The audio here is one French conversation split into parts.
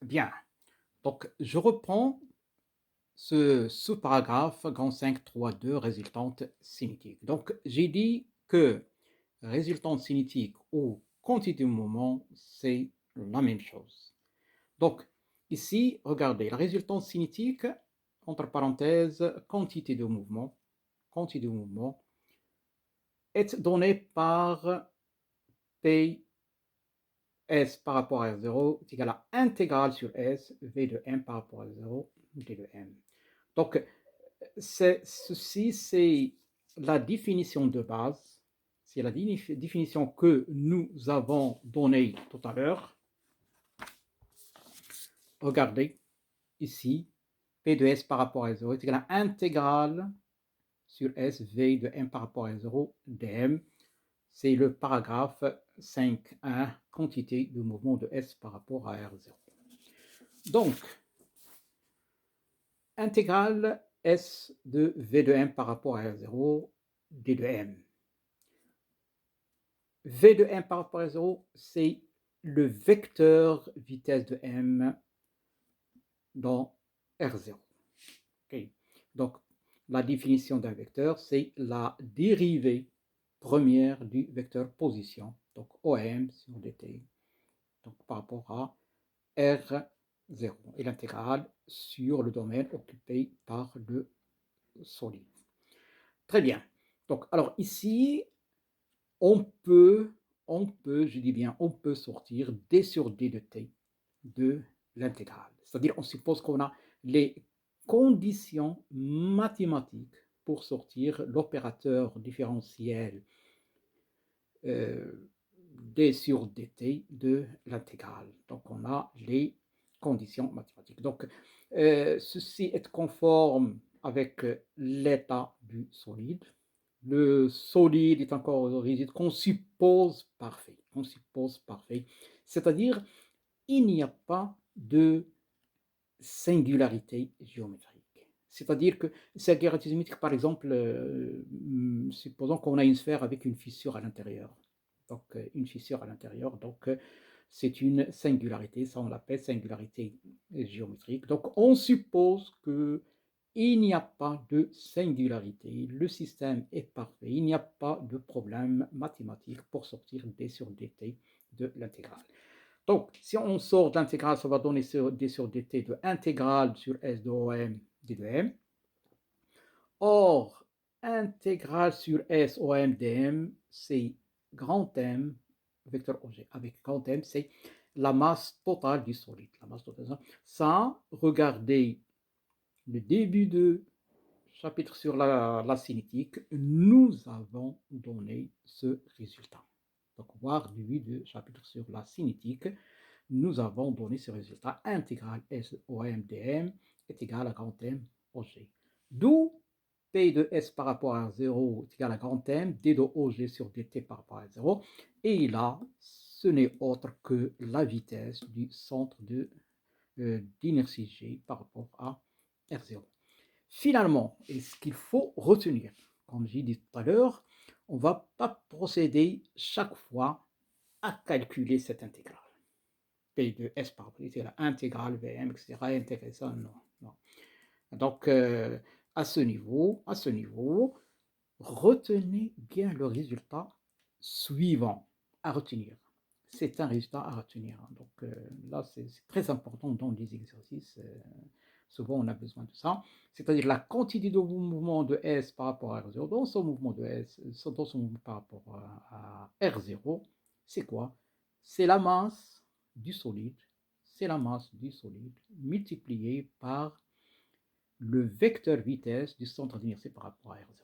Bien, donc je reprends ce sous-paragraphe grand 5.3.2 résultante cinétique. Donc j'ai dit que résultante cinétique ou quantité de mouvement, c'est la même chose. Donc ici, regardez, la résultante cinétique, entre parenthèses, quantité de mouvement est donnée par P S par rapport à R0 est égal à intégrale sur S, V de M par rapport à 0, D de M. Donc, ceci, c'est la définition de base, c'est la définition que nous avons donnée tout à l'heure. Regardez, ici, P de S par rapport à 0 est égal à intégrale sur S, V de M par rapport à 0, dm. C'est le paragraphe 5.1, quantité de mouvement de S par rapport à R0. Donc, intégrale S de V de M par rapport à R0, D de M. V de M par rapport à 0, c'est le vecteur vitesse de M dans R0. Okay. Donc, la définition d'un vecteur, c'est la dérivée première du vecteur position, donc OM sur dt, donc par rapport à R0, et l'intégrale sur le domaine occupé par le solide. Très bien. Donc, alors ici, je dis bien, on peut sortir d sur d de t de l'intégrale. C'est-à-dire, on suppose qu'on a les conditions mathématiques pour sortir l'opérateur différentiel d sur dt de l'intégrale. Donc, on a les conditions mathématiques. Donc, ceci est conforme avec l'état du solide. Le solide est encore rigide qu'on suppose parfait. C'est-à-dire, il n'y a pas de singularité géométrique. C'est-à-dire que singularité géométrique, par exemple, supposons qu'on a une sphère avec une fissure à l'intérieur. Donc, une fissure à l'intérieur, donc c'est une singularité, ça on l'appelle singularité géométrique. Donc, on suppose que il n'y a pas de singularité, le système est parfait, il n'y a pas de problème mathématique pour sortir d sur dt de l'intégrale. Donc, si on sort de l'intégrale, ça va donner d sur dt de intégrale sur S de OM d de M. Or, intégrale sur S OM dm, c'est grand M, vecteur objet, avec grand M, c'est la masse totale du solide. La masse totale. Ça, regardez le début de chapitre sur la cinétique, nous avons donné ce résultat. Donc, voir du début de chapitre sur la cinétique, nous avons donné ce résultat intégral SOMDM est égal à grand M OG. D'où P de S par rapport à 0 est égal à grand M, D de OG sur dt par rapport à 0. Et là, ce n'est autre que la vitesse du centre d'inertie G par rapport à R0. Finalement, et ce qu'il faut retenir, comme j'ai dit tout à l'heure, on ne va pas procéder chaque fois à calculer cette intégrale. P de S par rapport à l'intégrale VM, etc. Intégrer ça, non, non. Donc, à ce niveau, retenez bien le résultat suivant à retenir. C'est un résultat à retenir. Donc là, c'est très important dans les exercices. Souvent, on a besoin de ça. C'est-à-dire la quantité de mouvement de S par rapport à R0 dans son mouvement de S, dans son mouvement par rapport à R0, c'est quoi? C'est la masse du solide. C'est la masse du solide multipliée par le vecteur vitesse du centre d'inertie par rapport à R0.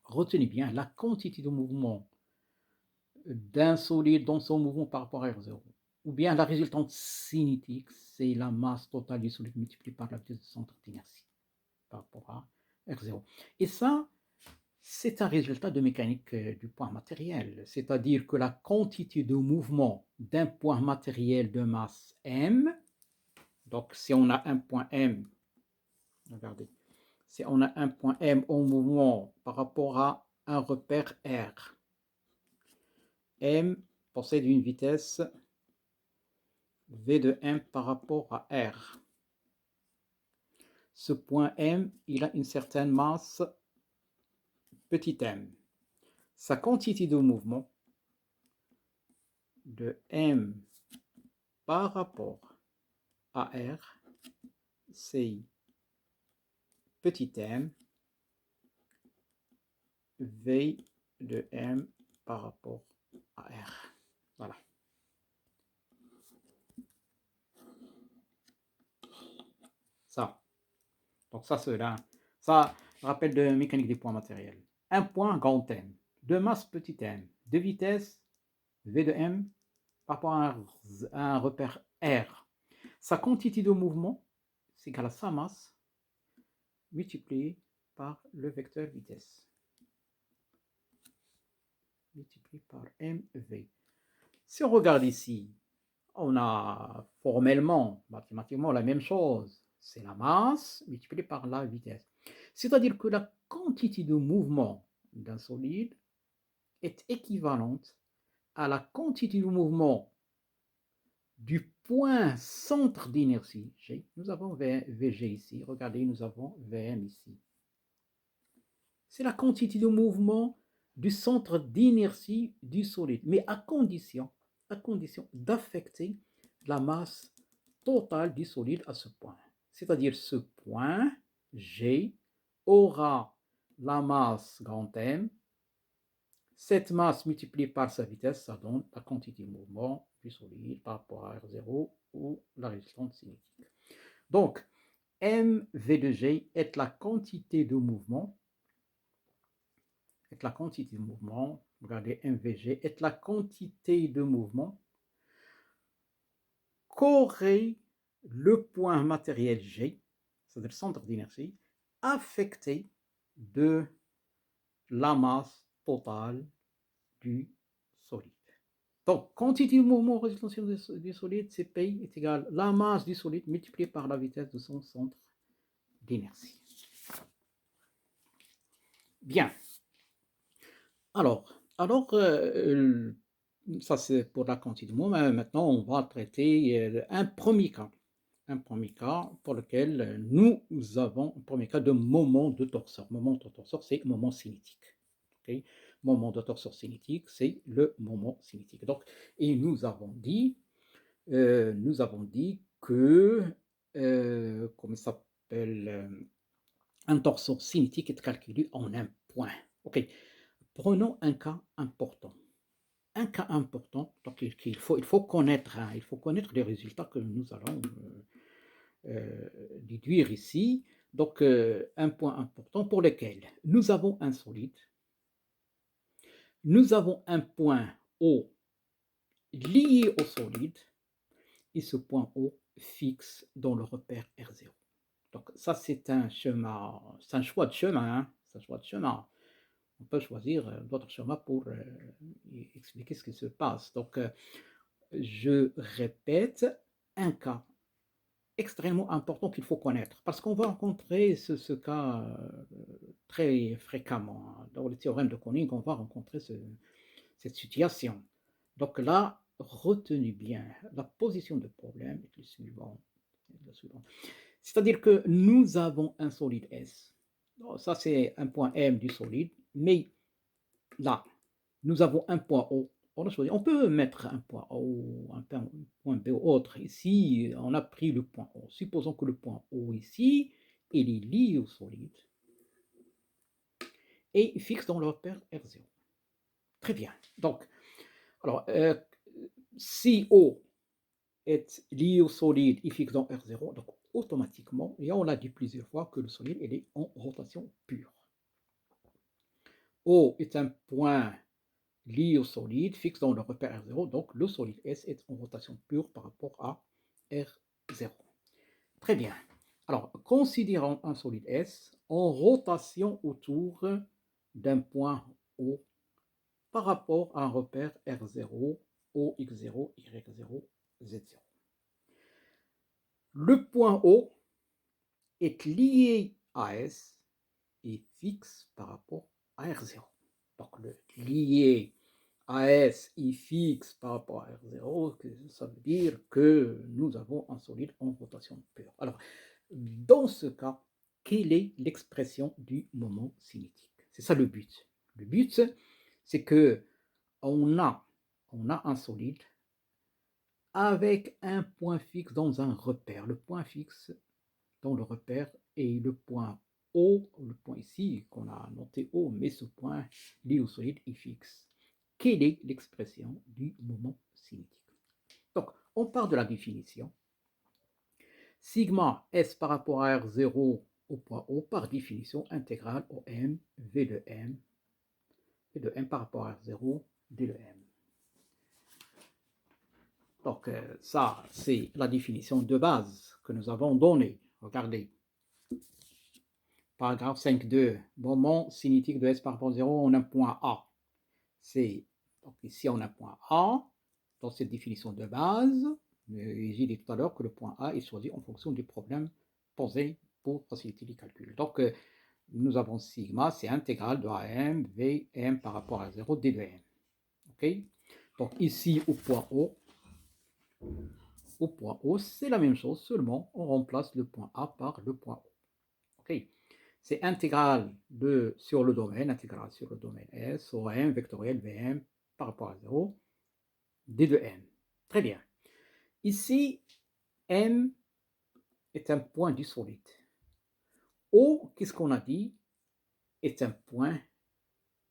Retenez bien la quantité de mouvement d'un solide dans son mouvement par rapport à R0. Ou bien la résultante cinétique, c'est la masse totale du solide multipliée par la vitesse du centre d'inertie par rapport à R0. Et ça, c'est un résultat de mécanique du point matériel. C'est-à-dire que la quantité de mouvement d'un point matériel de masse M, donc si on a un point M, regardez, si on a un point M en mouvement par rapport à un repère R, M possède une vitesse V de M par rapport à R. Ce point M, il a une certaine masse petit m. Sa quantité de mouvement de M par rapport à R, c'est petit m V de M par rapport à R. Voilà. Ça. Donc ça, cela. Ça rappelle de mécanique des points matériels. Un point grand M, de masse petit m, de vitesse V de M par rapport à un repère R. Sa quantité de mouvement, c'est égal à sa masse multiplié par le vecteur vitesse. Multiplié par mv. Si on regarde ici, on a formellement, mathématiquement, la même chose. C'est la masse multipliée par la vitesse. C'est-à-dire que la quantité de mouvement d'un solide est équivalente à la quantité de mouvement du point centre d'inertie G. Nous avons VG ici. Regardez, nous avons VM ici. C'est la quantité de mouvement du centre d'inertie du solide, mais à condition d'affecter la masse totale du solide à ce point. C'est-à-dire ce point G aura la masse grand M. Cette masse multipliée par sa vitesse, ça donne la quantité de mouvement du solide par rapport à R0 ou la résistance cinétique. Donc, mv de G est la quantité de mouvement, regardez, mvg est la quantité de mouvement qu'aurait le point matériel G, c'est-à-dire le centre d'inertie, affecté de la masse totale du solide. Donc, quantité de mouvement résistance du solide, c'est P est égal à la masse du solide multipliée par la vitesse de son centre d'inertie. Bien. Alors ça c'est pour la quantité de mouvement. Maintenant, on va traiter un premier cas pour lequel nous avons un premier cas de moment de torseur. Moment de torseur, c'est moment cinétique. Okay? Moment de torseur cinétique, c'est le moment cinétique. Donc, et nous avons dit que, comment ça s'appelle, un torseur cinétique est calculé en un point. Ok. Prenons un cas important. Donc il faut connaître les résultats que nous allons déduire ici. Donc, un point important pour lequel nous avons un solide, nous avons un point O lié au solide, et ce point O fixe dans le repère R0. Donc, ça, c'est un schéma, c'est un choix de chemin. Hein, c'est un choix de chemin. On peut choisir d'autres schémas pour expliquer ce qui se passe. Donc, je répète, un cas extrêmement important qu'il faut connaître, parce qu'on va rencontrer ce cas très fréquemment. Dans le théorème de Koenig, on va rencontrer cette situation. Donc là, retenez bien, la position de problème est la suivante. C'est-à-dire que nous avons un solide S. Ça, c'est un point M du solide, mais là, nous avons un point O. On peut mettre un point O, un point B ou autre. Ici, on a pris le point O. Supposons que le point O ici, il est lié au solide et fixe dans le repère R0. Très bien. Donc, alors, si O est lié au solide et fixe dans R0, donc automatiquement, et on l'a dit plusieurs fois, que le solide il est en rotation pure. O est un point lié au solide, fixe dans le repère R0, donc le solide S est en rotation pure par rapport à R0. Très bien. Alors, considérons un solide S en rotation autour d'un point O par rapport à un repère R0, OX0, Y0, Z0. Le point O est lié à S et fixe par rapport à R0. Donc, le lié AS I fixe par rapport à R0, ça veut dire que nous avons un solide en rotation pure. Alors, dans ce cas, quelle est l'expression du moment cinétique? C'est ça le but. Le but, c'est que on a, on a un solide avec un point fixe dans un repère. Le point fixe dans le repère est le point O, le point ici qu'on a noté O, mais ce point lié au solide est fixe. Quelle est l'expression du moment cinétique? Donc, on part de la définition. Sigma S par rapport à R0 au point O, par définition intégrale OM V de M, V de M par rapport à R0, D de M. Donc, ça, c'est la définition de base que nous avons donnée. Regardez. Paragraphe 5.2. Moment cinétique de S par rapport à 0, on a un point A. Donc ici, on a un point A. Dans cette définition de base, j'ai dit tout à l'heure que le point A est choisi en fonction du problème posé pour faciliter les calculs. Donc, nous avons sigma, c'est intégral de AM, VM par rapport à 0, D de M. OK? Donc ici, au point O, c'est la même chose, seulement on remplace le point A par le point O. OK? C'est intégral sur le domaine, intégral sur le domaine S, OM vectoriel VM par rapport à 0, D de M. Très bien. Ici, M est un point du solide. O, qu'est-ce qu'on a dit? Est un point,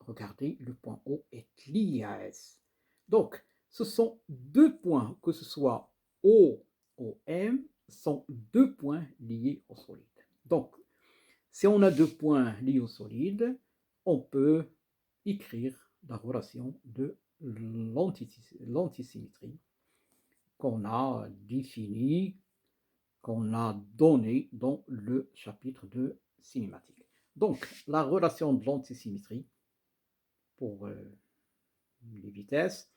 regardez, le point O est lié à S. Donc, ce sont deux points, que ce soit O ou M, sont deux points liés au solide. Donc, si on a deux points liés au solide, on peut écrire la relation de l'antisymétrie qu'on a définie, qu'on a donnée dans le chapitre de cinématique. Donc, la relation de l'antisymétrie pour les vitesses,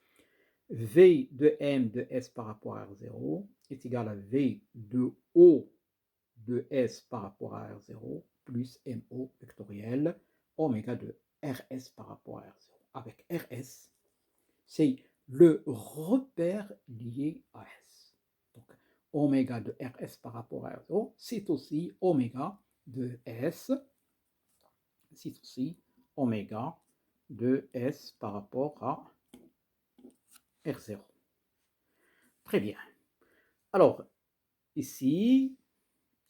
V de M de S par rapport à R0 est égal à V de O de S par rapport à R0 plus MO vectoriel oméga de RS par rapport à R0. Avec RS, c'est le repère lié à S. Donc, oméga de RS par rapport à R0, c'est aussi oméga de S, c'est aussi oméga de S par rapport à R0. Très bien. Alors, ici,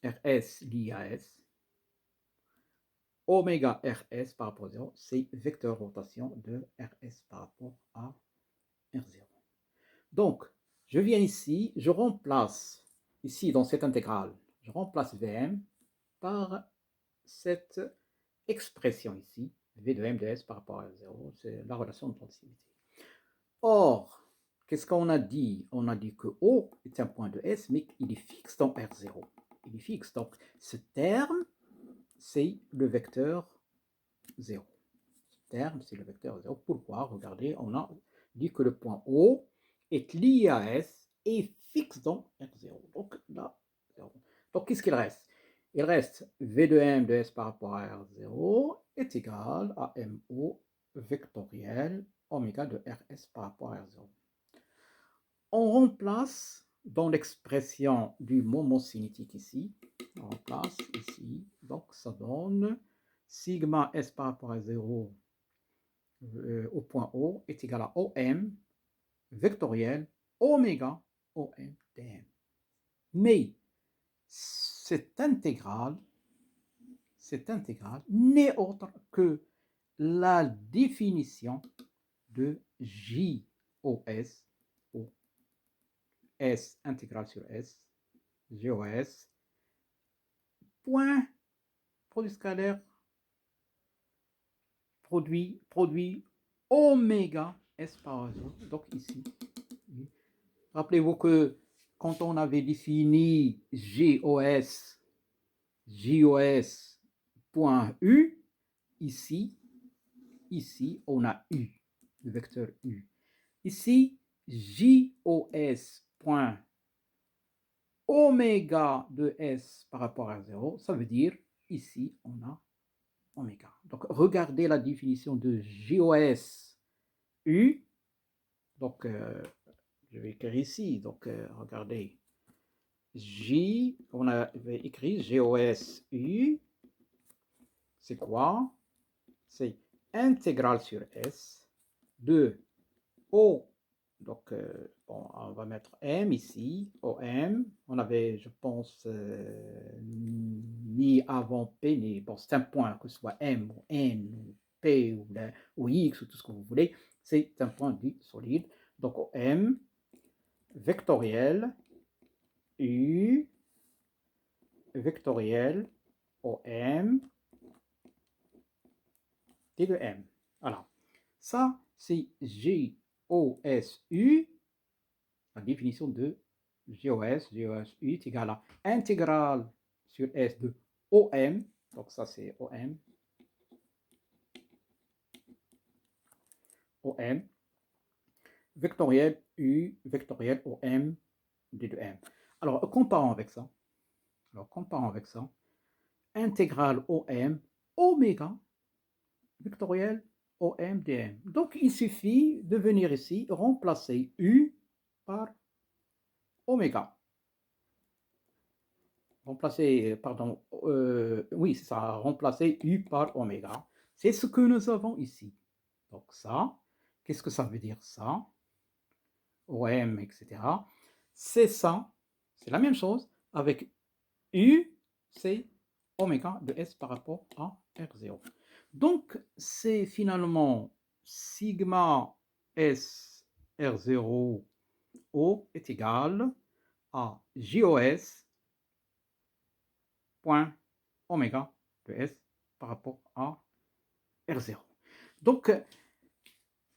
RS lié à S, oméga RS par rapport à 0, c'est vecteur rotation de RS par rapport à R0. Donc, je viens ici, je remplace, ici dans cette intégrale, je remplace Vm par cette expression ici, V de M de S par rapport à R0, c'est la relation de proximité. Or, qu'est-ce qu'on a dit? On a dit que O est un point de S, mais il est fixe dans R0. Il est fixe, donc ce terme, c'est le vecteur 0. Ce terme, c'est le vecteur 0. Pourquoi? Regardez, on a dit que le point O est lié à S et fixe dans R0. Donc là, 0. Donc qu'est-ce qu'il reste? Il reste V de M de S par rapport à R0 est égal à MO vectoriel oméga de RS par rapport à R0. On remplace dans l'expression du moment cinétique ici, on remplace ici, donc ça donne sigma S par rapport à 0 au point O est égal à OM vectoriel oméga OM dm. Mais cette intégrale n'est autre que la définition de JOS, ou S intégrale sur S, JOS, point, produit scalaire, produit oméga S par réseau. Donc ici, rappelez-vous que quand on avait défini JOS point U, ici, on a U, le vecteur U. Ici, JOS point oméga de S par rapport à 0, ça veut dire, ici, on a oméga. Donc, regardez la définition de JOS U, Donc, je vais écrire ici. Donc, regardez. J, on avait écrit GOSU. C'est quoi? C'est intégrale sur S de O. Donc, bon, on va mettre M ici, OM. On avait, je pense, ni avant P, ni, bon, c'est un point, que ce soit M ou N ou P ou X ou tout ce que vous voulez. C'est un point dit solide. Donc, OM, vectoriel, U, vectoriel, OM, T de M. Voilà. Ça, c'est GOSU, la définition de GOSU est égal à intégrale sur S de OM, donc ça c'est OM, OM, vectoriel U, vectoriel OM, D de M. Alors, comparons avec ça. Intégrale OM, oméga, vectoriel OM, DM. Donc, il suffit de venir ici remplacer U par oméga. Remplacer, pardon, oui, c'est ça, remplacer U par oméga. C'est ce que nous avons ici. Donc ça, qu'est-ce que ça veut dire ça? OM, etc. C'est ça, c'est la même chose avec U, c'est oméga de S par rapport à R0. Donc, c'est finalement sigma S R0 O est égal à JOS point oméga de S par rapport à R0. Donc,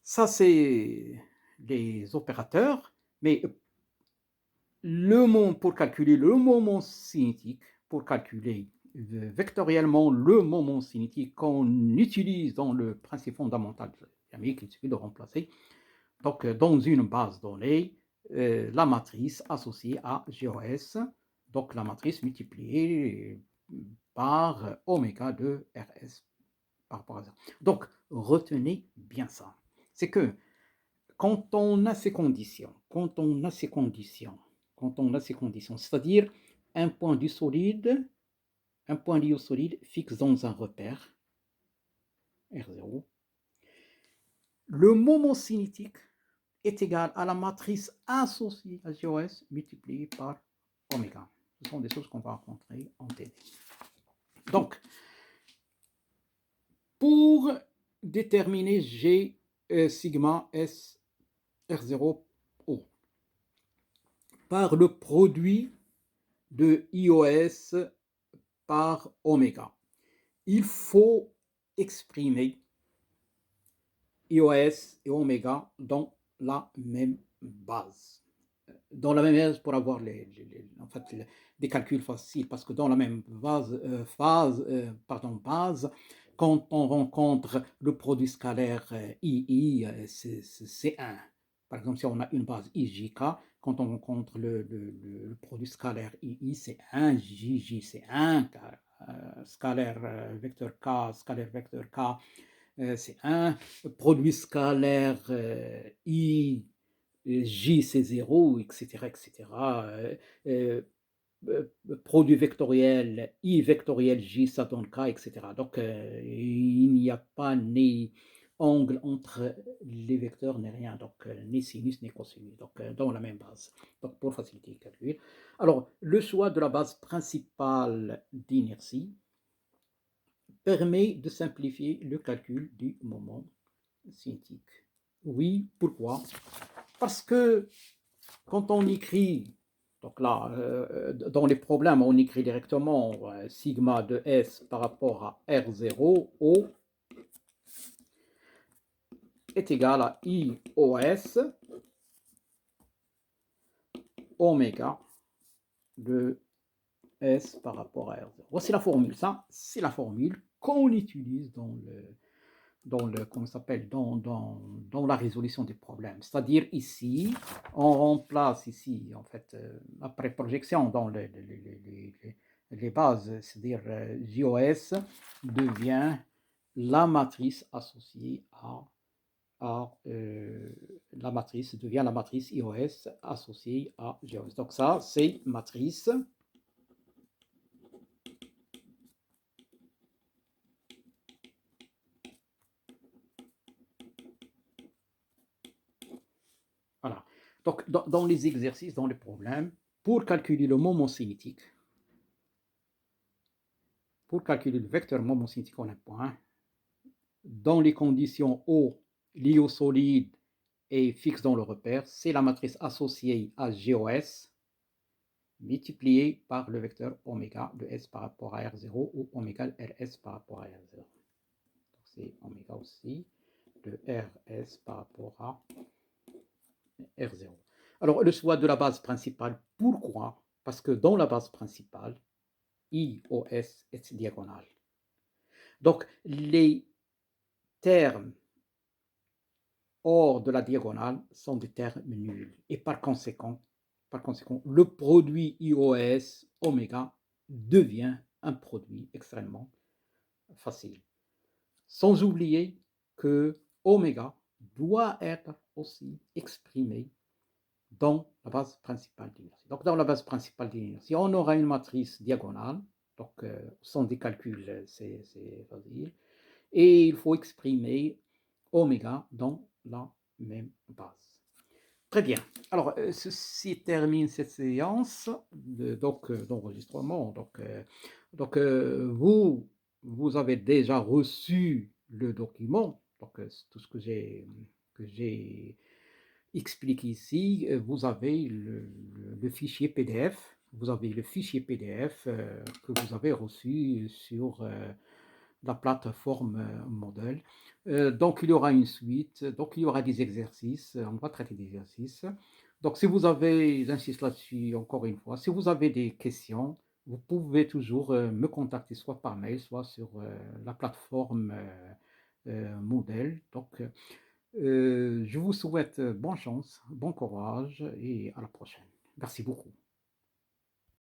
ça, c'est les opérateurs, mais le moment pour calculer le moment cinétique, pour calculer vectoriellement le moment cinétique qu'on utilise dans le principe fondamental dynamique, il suffit de remplacer donc, dans une base donnée la matrice associée à GOS, donc la matrice multipliée par oméga de RS par rapport à ça. Donc, retenez bien ça. C'est que quand on a ces conditions, c'est-à-dire un point du solide fixe dans un repère, R0, le moment cinétique est égal à la matrice associée à GOS multipliée par oméga. Ce sont des choses qu'on va rencontrer en TD. Donc, pour déterminer G sigma S R0 O par le produit de IOS par oméga, il faut exprimer IOS et oméga dans la même base. Dans la même base pour avoir en fait, des calculs faciles, parce que dans la même base, quand on rencontre le produit scalaire II, c'est 1. Par exemple, si on a une base IJK, quand on rencontre le produit scalaire II, c'est 1, JJ, c'est 1, scalaire vecteur vecteur K, c'est 1, produit scalaire I, J c'est 0, etc. Produit vectoriel, I vectoriel J, ça donne K, etc. Donc, il n'y a pas ni angle entre les vecteurs, ni rien. Donc, ni sinus, ni cosinus. Donc, dans la même base. Donc, pour faciliter le calcul. Alors, le choix de la base principale d'inertie permet de simplifier le calcul du moment cinétique. Oui, pourquoi? Parce que quand on écrit, donc là, dans les problèmes, on écrit directement sigma de S par rapport à R0, O est égal à IOS oméga de S par rapport à R0. Voici la formule. Ça, c'est la formule qu'on utilise comment s'appelle, dans la résolution des problèmes. C'est-à-dire ici, on remplace ici, en fait, après projection dans les bases, c'est-à-dire JOS devient la matrice associée à la matrice, devient la matrice IOS associée à GOS. Donc ça, c'est matrice. Voilà. Donc dans les exercices, dans les problèmes, pour calculer le moment cinétique, pour calculer le vecteur moment cinétique en un point, dans les conditions O liées au solide et fixe dans le repère, c'est la matrice associée à GOS multipliée par le vecteur oméga de S par rapport à R0 ou oméga RS par rapport à R0. Donc c'est oméga aussi de RS par rapport à R0. Alors le choix de la base principale, pourquoi? Parce que dans la base principale, IOS est diagonale. Donc les termes hors de la diagonale sont des termes nuls. Et par conséquent, le produit IOS oméga devient un produit extrêmement facile. Sans oublier que oméga doit être aussi exprimé dans la base principale d'inertie. Donc dans la base principale d'inertie, on aura une matrice diagonale, donc sans des calculs, c'est facile, et il faut exprimer oméga dans la même base. Très bien. Alors, ceci termine cette séance d'enregistrement. Vous avez déjà reçu le document, donc tout ce que j'ai expliqué ici. Vous avez le fichier PDF. Vous avez le fichier PDF que vous avez reçu sur la plateforme Moodle. Donc, il y aura une suite, donc il y aura des exercices, on va traiter des exercices. Donc, si vous avez, j'insiste là-dessus encore une fois, si vous avez des questions, vous pouvez toujours me contacter soit par mail, soit sur la plateforme Moodle. Donc, je vous souhaite bonne chance, bon courage et à la prochaine. Merci beaucoup.